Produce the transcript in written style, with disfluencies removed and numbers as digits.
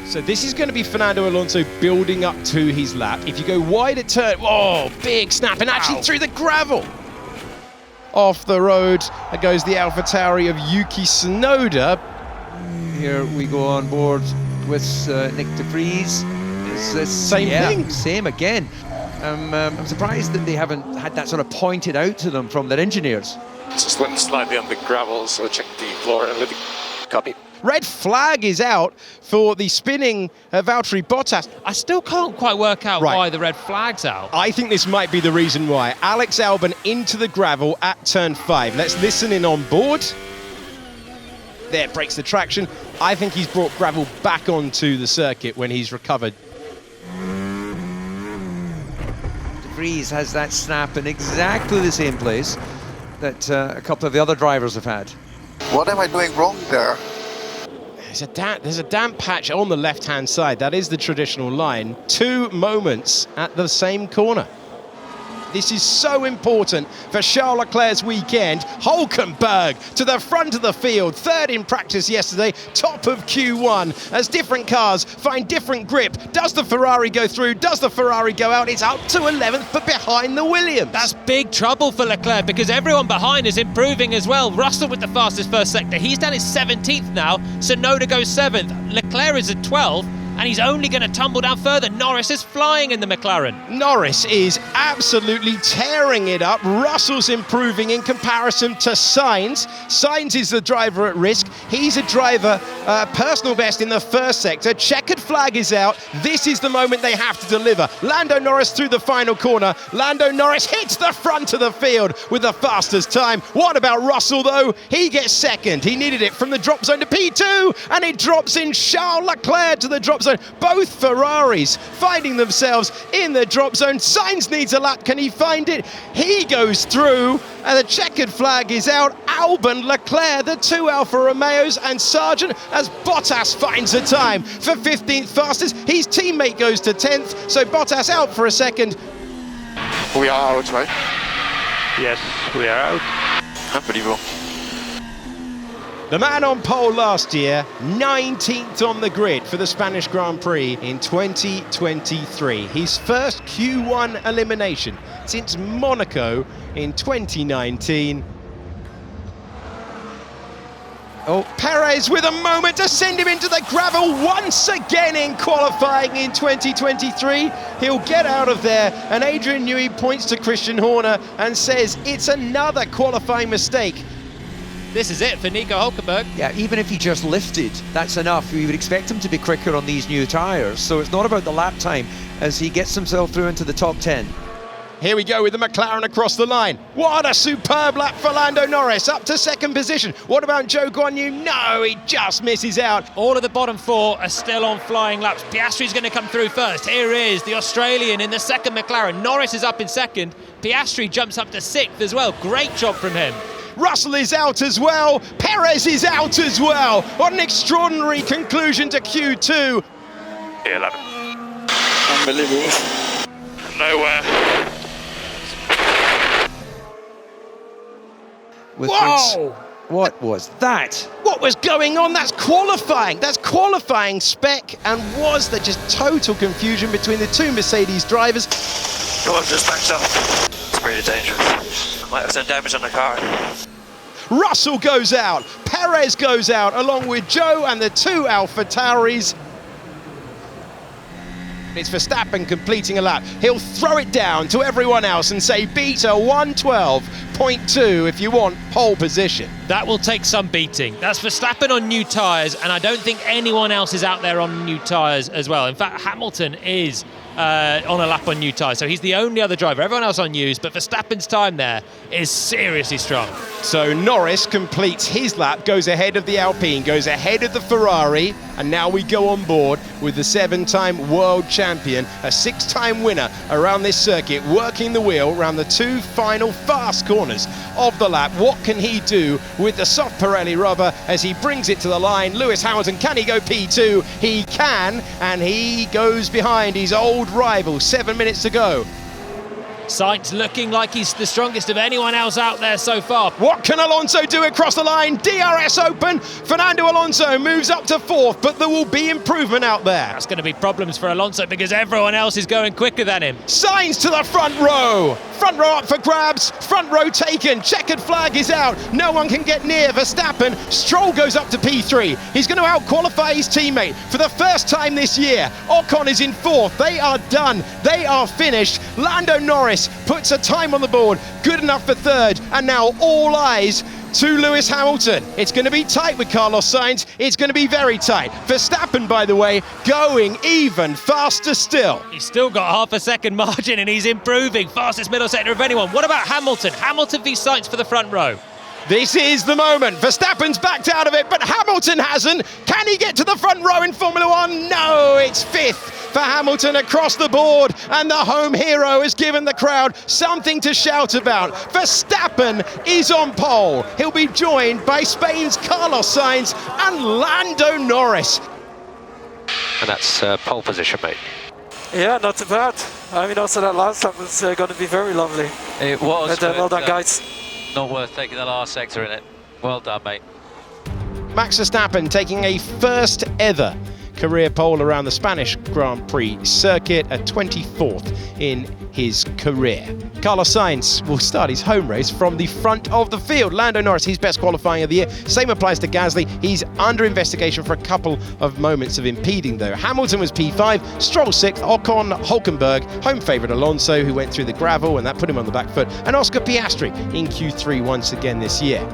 So this is going to be Fernando Alonso building up to his lap. If you go wide at turn, oh, big snap, and actually through the gravel. Off the road, there goes the AlphaTauri of Yuki Tsunoda. Here we go on board with Nick de Vries. Same thing. Same again. I'm surprised that they haven't had that sort of pointed out to them from their engineers. Just went slightly on the gravel, so check the floor and let it copy. Red flag is out for the spinning Valtteri Bottas. I still can't quite work out why the red flag's out. I think this might be the reason why. Alex Albon into the gravel at turn 5. Let's listen in on board. There, breaks the traction. I think he's brought gravel back onto the circuit when he's recovered. De Vries has that snap in exactly the same place that a couple of the other drivers have had. What am I doing wrong there? There's a damp patch on the left-hand side. That is the traditional line. 2 moments at the same corner. This is so important for Charles Leclerc's weekend. Hulkenberg to the front of the field, 3rd in practice yesterday, top of Q1. As different cars find different grip. Does the Ferrari go through? Does the Ferrari go out? It's up to 11th, but behind the Williams. That's big trouble for Leclerc because everyone behind is improving as well. Russell with the fastest first sector. He's down his 17th now. Tsunoda goes 7th. Leclerc is at 12th. And he's only going to tumble down further. Norris is flying in the McLaren. Norris is absolutely tearing it up. Russell's improving in comparison to Sainz. Sainz is the driver at risk. He's a driver, personal best in the first sector. Checkered flag is out. This is the moment they have to deliver. Lando Norris through the final corner. Lando Norris hits the front of the field with the fastest time. What about Russell, though? He gets 2nd. He needed it from the drop zone to P2, and it drops in Charles Leclerc to the drop zone. Both Ferraris finding themselves in the drop zone. Sainz needs a lap. Can he find it? He goes through, and the checkered flag is out. Albon, Leclerc, the 2 Alfa Romeos, and Sargent as Bottas finds a time for 15th fastest. His teammate goes to 10th, so Bottas out for a second. We are out, right? Yes, we are out. Unbelievable. The man on pole last year, 19th on the grid for the Spanish Grand Prix in 2023. His first Q1 elimination since Monaco in 2019. Oh, Perez with a moment to send him into the gravel once again in qualifying in 2023. He'll get out of there, and Adrian Newey points to Christian Horner and says it's another qualifying mistake. This is it for Nico Hulkenberg. Yeah, even if he just lifted, that's enough. We would expect him to be quicker on these new tyres. So it's not about the lap time as he gets himself through into the top 10. Here we go with the McLaren across the line. What a superb lap for Lando Norris, up to 2nd position. What about Zhou Guanyu? No, he just misses out. All of the bottom 4 are still on flying laps. Piastri's going to come through first. Here is the Australian in the 2nd McLaren. Norris is up in 2nd. Piastri jumps up to 6th as well. Great job from him. Russell is out as well. Perez is out as well. What an extraordinary conclusion to Q2. 11. Unbelievable. Nowhere. Whoa! What was that? What was going on? That's qualifying. That's qualifying spec. And was there just total confusion between the 2 Mercedes drivers? Oh, I've just backed up. It's really dangerous. Might have some damage on the car. Russell goes out. Perez goes out along with Zhou and the 2 AlphaTauris. It's Verstappen completing a lap. He'll throw it down to everyone else and say beat a 112.2 if you want pole position. That will take some beating. That's Verstappen on new tyres, and I don't think anyone else is out there on new tyres as well. In fact, Hamilton is on a lap on new tyres, so he's the only other driver. Everyone else on used, but Verstappen's time there is seriously strong. So Norris completes his lap, goes ahead of the Alpine, goes ahead of the Ferrari, and now we go on board with the 7-time world champion, a 6-time winner around this circuit, working the wheel around the 2 final fast corners of the lap. What can he do with the soft Pirelli rubber as he brings it to the line? Lewis Hamilton, can he go P2? He can, and he goes behind his old rival. 7 minutes to go. Sainz looking like he's the strongest of anyone else out there so far. What can Alonso do across the line? DRS open. Fernando Alonso moves up to 4th, but there will be improvement out there. That's going to be problems for Alonso because everyone else is going quicker than him. Sainz to the front row. Front row up for grabs. Front row taken. Checkered flag is out. No one can get near Verstappen. Stroll goes up to P3. He's going to out-qualify his teammate for the first time this year. Ocon is in 4th. They are done. They are finished. Lando Norris puts a time on the board, good enough for 3rd, and now all eyes to Lewis Hamilton. It's going to be tight with Carlos Sainz. It's going to be very tight. Verstappen, by the way, going even faster still. He's still got half a second margin and he's improving. Fastest middle sector of anyone. What about Hamilton? Hamilton v Sainz for the front row. This is the moment. Verstappen's backed out of it, but Hamilton hasn't. Can he get to the front row in Formula One? No, it's 5th for Hamilton across the board, and the home hero has given the crowd something to shout about. Verstappen is on pole. He'll be joined by Spain's Carlos Sainz and Lando Norris. And that's pole position, mate. Yeah, not too bad. I mean, also that last lap was going to be very lovely. It was. But, well done, guys. Not worth taking the last sector in it. Well done, mate. Max Verstappen taking a first ever career pole around the Spanish Grand Prix circuit, a 24th in his career. Carlos Sainz will start his home race from the front of the field. Lando Norris, his best qualifying of the year. Same applies to Gasly. He's under investigation for a couple of moments of impeding though. Hamilton was P5, Stroll 6th, Ocon, Hulkenberg, home favourite Alonso, who went through the gravel and that put him on the back foot, and Oscar Piastri in Q3 once again this year.